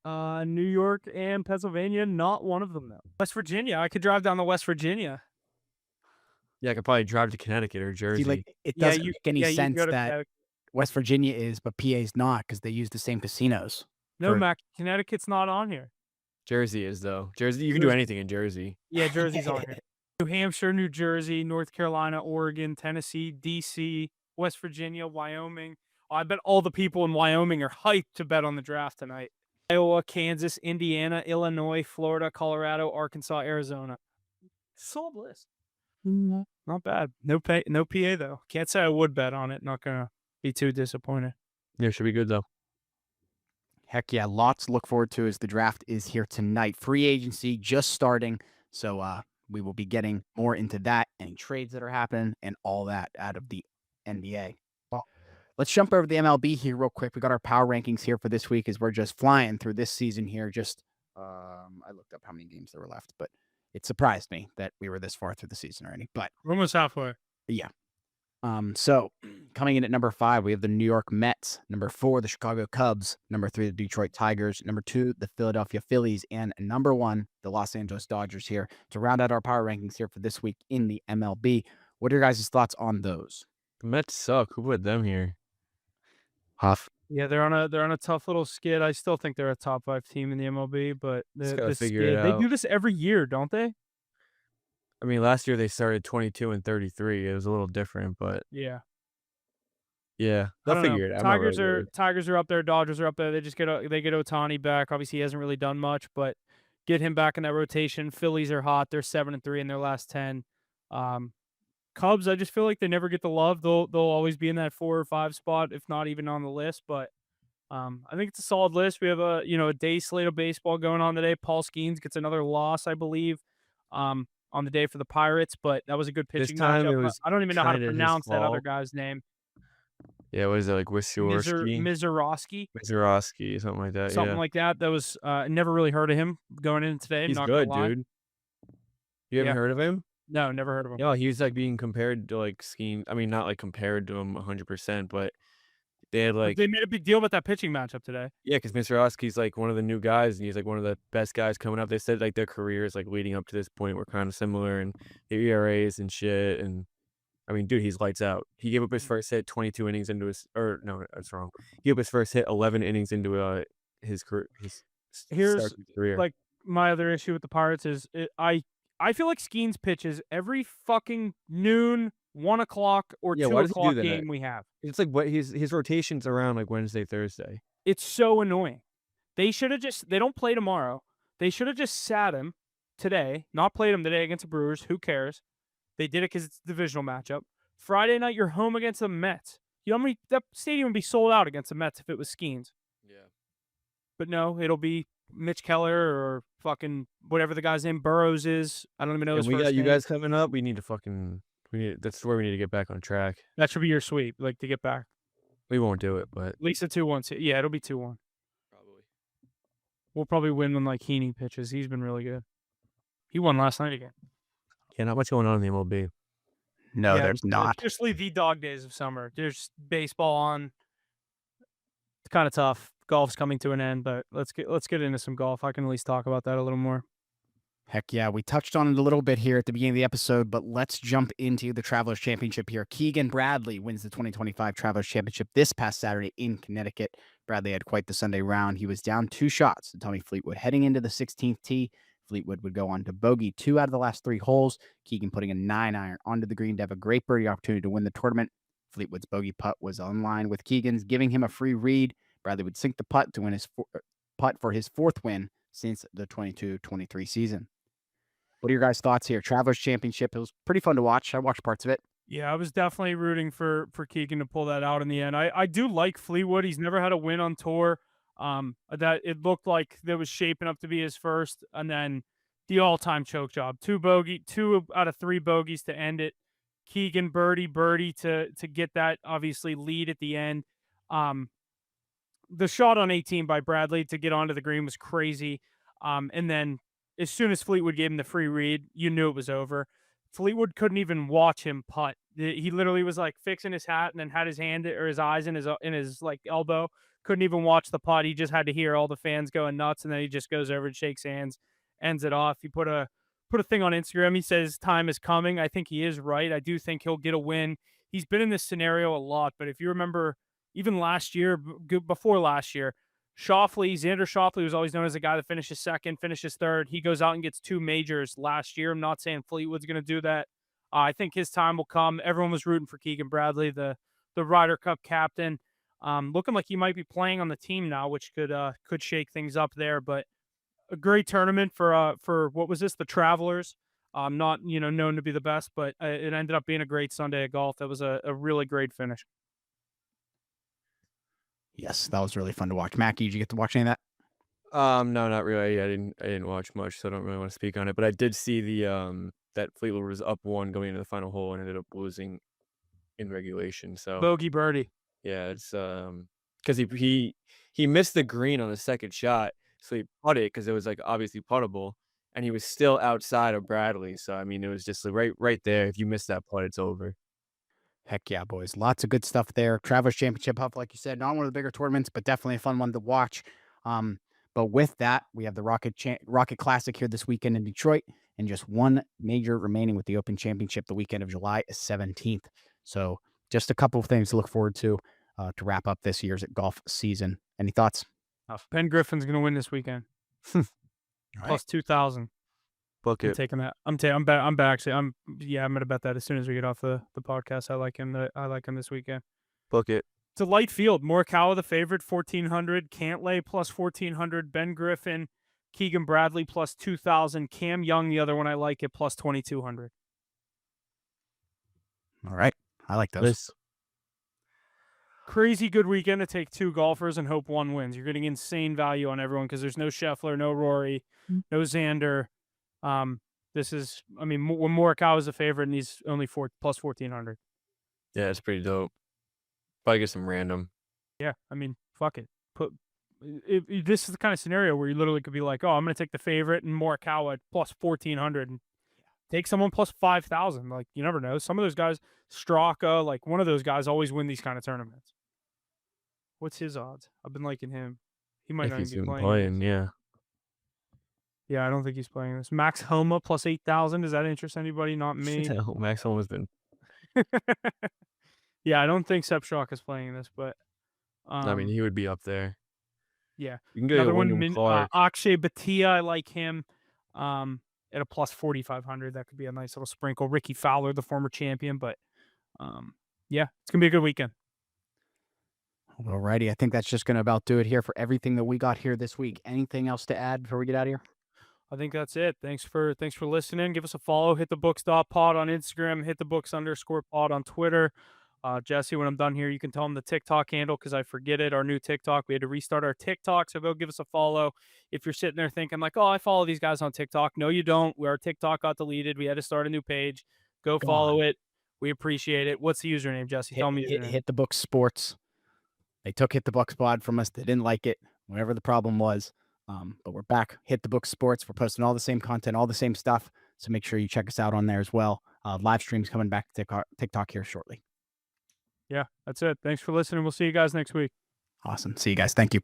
New York and Pennsylvania, not one of them though. West Virginia, I could drive down to West Virginia. Yeah, I could probably drive to Connecticut or Jersey. See, like, it doesn't make any sense that West Virginia is, but PA's not, because they use the same casinos. No, Mac, Connecticut's not on here. Jersey is though. Jersey, you can do anything in Jersey. Yeah, Jersey's on here. New Hampshire, New Jersey, North Carolina, Oregon, Tennessee, DC, West Virginia, Wyoming. I bet all the people in Wyoming are hyped to bet on the draft tonight. Iowa, Kansas, Indiana, Illinois, Florida, Colorado, Arkansas, Arizona. Solid list. Not bad. No PA though. Can't say I would bet on it. Not gonna be too disappointed. Yeah, should be good though. Heck yeah, lots to look forward to as the draft is here tonight. Free agency just starting, so We will be getting more into that, any trades that are happening, and all that out of the NBA. Well, let's jump over to the MLB here real quick. We got our power rankings here for this week as we're just flying through this season here. I looked up how many games there were left, but it surprised me that we were this far through the season already. But We're almost halfway. yeah. So coming in at number 5, we have the New York Mets. Number 4, the Chicago Cubs. Number 3, the Detroit Tigers. Number 2, the Philadelphia Phillies. And number 1, the Los Angeles Dodgers here to round out our power rankings here for this week in the MLB. What are your guys' thoughts on those? The Mets suck. Who put them here? Huff. Yeah, they're on a tough little skid. I still think they're a top 5 team in the MLB, but Just the gotta the figure it skid, they out. do this every year, don't they? I mean, last year they started 22-33. It was a little different, but Yeah. yeah, I they'll don't know. figure it out. I'm not really worried. Tigers are up there, Dodgers are up there. They just get they get Ohtani back. Obviously, he hasn't really done much, but get him back in that rotation. Phillies are hot. They're 7-3 in their last 10. Cubs, I just feel like they never get the love. They'll always be in that 4 or 5 spot, if not even on the list. But I think it's a solid list. We have a day slate of baseball going on today. Paul Skeens gets another loss, I believe, on the day for the Pirates, but that was a good This pitching time matchup. it was I don't even know how to kinda his pronounce that other fault. guy's name. Yeah, what is it, like Wisniewski? Mizorowski, Mizorowski, something like that, something yeah. like that. That was never really heard of him going in today. I'm He's not gonna good, lie. dude. You haven't Yeah, heard of him? no, never heard of him. Yeah, he was, like, being compared to, like, I mean, not, like, compared to him 100%, but they had, But like they made a big deal about that pitching matchup today. yeah, because Mizorowski's, like, one of the new guys, and he's, like, one of the best guys coming up. They said, like, their careers, like, leading up to this point were kinda similar, and their ERAs and shit, and I mean, dude, he's lights out. He gave up his first hit 22 innings into his or no, that's wrong. He gave up his first hit 11 innings into, his career his start Here's of his career. like my other issue with the Pirates is I feel like Skeens pitches every fucking noon, 1 o'clock, or Yeah, two why does he do o'clock that? game we have. It's like what his rotations around, like, Wednesday, Thursday. It's so annoying. They should have just they don't play tomorrow. They should have just sat him today, not played him today against the Brewers. Who cares? They did it because it's a divisional matchup. Friday night, you're home against the Mets. You know how many that stadium would be sold out against the Mets if it was Skeens. Yeah. But no, it'll be Mitch Keller or fucking whatever the guy's name Burrows is. I don't even know And his we first got you name. guys coming up. We need to fucking that's where we need to get back on track. That should be your sweep, like to get back. We won't do it, but At least a 2-1. Yeah, it'll be 2-1. probably. We'll probably win when like Heaney pitches. He's been really good. He won last night again. Yeah, not much going on in the MLB. No, Yeah, there's not. Just leave the dog days of summer. There's baseball on. It's kind of tough. Golf's coming to an end, but let's get into some golf. I can at least talk about that a little more. Heck yeah, we touched on it a little bit here at the beginning of the episode, but let's jump into the Travelers Championship here. Keegan Bradley wins the 2025 Travelers Championship this past Saturday in Connecticut. Bradley had quite the Sunday round. He was down 2 shots to Tommy Fleetwood. Heading into the 16th tee, Fleetwood would go on to bogey 2 out of the last 3 holes. Keegan putting a 9-iron onto the green to have a great birdie opportunity to win the tournament. Fleetwood's bogey putt was on line with Keegan's, giving him a free read. Bradley would sink the putt to win his putt for his 4th win since the 22-23 season. What are your guys' thoughts here? Travelers Championship. It was pretty fun to watch. I watched parts of it. Yeah, I was definitely rooting for Keegan to pull that out in the end. I do like Fleetwood. He's never had a win on tour. That it looked like that was shaping up to be his first, and then the all-time choke job. 2 out of 3 bogeys to end it. Keegan birdie to get that obviously lead at the end. The shot on 18 by Bradley to get onto the green was crazy. And then as soon as Fleetwood gave him the free read, you knew it was over. Fleetwood couldn't even watch him putt. He literally was like fixing his hat and then had his hand or his eyes in his like elbow. Couldn't even watch the putt. He just had to hear all the fans going nuts, and then he just goes over and shakes hands, ends it off. He put a thing on Instagram. He says time is coming. I think he is right. I do think he'll get a win. He's been in this scenario a lot, but if you remember, even last year, before last year, Xander Schauffele was always known as a guy that finishes second, finishes third. He goes out and gets 2 majors last year. I'm not saying Fleetwood's going to do that. I think his time will come. Everyone was rooting for Keegan Bradley, the Ryder Cup captain. Looking like he might be playing on the team now, which could shake things up there. But a great tournament for what was this? The Travelers. Not known to be the best, but it ended up being a great Sunday of golf. That was a really great finish. Yes, that was really fun to watch. Mackie, did you get to watch any of that? No, not really. I didn't watch much, so I don't really want to speak on it. But I did see that Fleetwood was up 1 going into the final hole and ended up losing in regulation. So Bogey birdie. yeah, it's because he missed the green on the second shot, so he putted because it was like obviously puttable, and he was still outside of Bradley. So I mean, it was just like, right there. If you miss that putt, it's over. Heck yeah, boys. Lots of good stuff there. Travelers Championship Huff, like you said, not one of the bigger tournaments, but definitely a fun one to watch. But with that, we have the Rocket Classic here this weekend in Detroit, and just one major remaining with the Open Championship the weekend of July 17th. So just a couple of things to look forward to wrap up this year's golf season. Any thoughts? Ben Griffin's going to win this weekend. Plus 2,000. Book I'm it. taking that. I'm going to bet that as soon as we get off the podcast. I like him. I like him this weekend. Book it. It's a light field. Morikawa, the favorite, 1,400. Cantlay plus 1,400. Ben Griffin, Keegan Bradley plus 2,000. Cam Young, the other one I like it, plus 2,200. All right. I like those. Nice. Crazy good weekend to take 2 golfers and hope one wins. You're getting insane value on everyone because there's no Scheffler, no Rory, no Xander. This is, I mean, when Morikawa is a favorite and he's only plus 1,400. Yeah, it's pretty dope. Probably get some random. Yeah, I mean, fuck it. This is the kind of scenario where you literally could be like, oh, I'm going to take the favorite and Morikawa at plus 1,400 and take someone plus 5,000. Like, you never know. Some of those guys, Straka, like one of those guys always win these kind of tournaments. What's his odds? I've been liking him. He might If not he's even be even playing. playing, yeah. Yeah, I don't think he's playing this. Max Homa plus 8,000. Does that interest anybody? Not me. Max Homa's been. Yeah, I don't think Sepp Straka's playing this, but I mean, he would be up there. yeah. You can get Another a one, Wyndham Clark. Akshay Bhatia, I like him. At a plus 4,500, that could be a nice little sprinkle. Ricky Fowler, the former champion, but yeah, it's gonna be a good weekend. Alrighty, I think that's just gonna about do it here for everything that we got here this week. Anything else to add before we get out of here? I think that's it. Thanks for listening. Give us a follow. HitTheBooks.pod on Instagram. HitTheBooks_pod on Twitter. Jesse, when I'm done here, you can tell him the TikTok handle because I forget it. Our new TikTok. We had to restart our TikTok, so go give us a follow. If you're sitting there thinking like, oh, I follow these guys on TikTok. No, you don't. Our TikTok got deleted. We had to start a new page. Go follow it. We appreciate it. What's the username, Jesse? Tell me. Hit the Book Sports. They took Hit the Books Pod from us. They didn't like it, whatever the problem was. But we're back. Hit the Book Sports. We're posting all the same content, all the same stuff. So make sure you check us out on there as well. Live streams coming back to TikTok here shortly. Yeah, that's it. Thanks for listening. We'll see you guys next week. Awesome. See you guys. Thank you.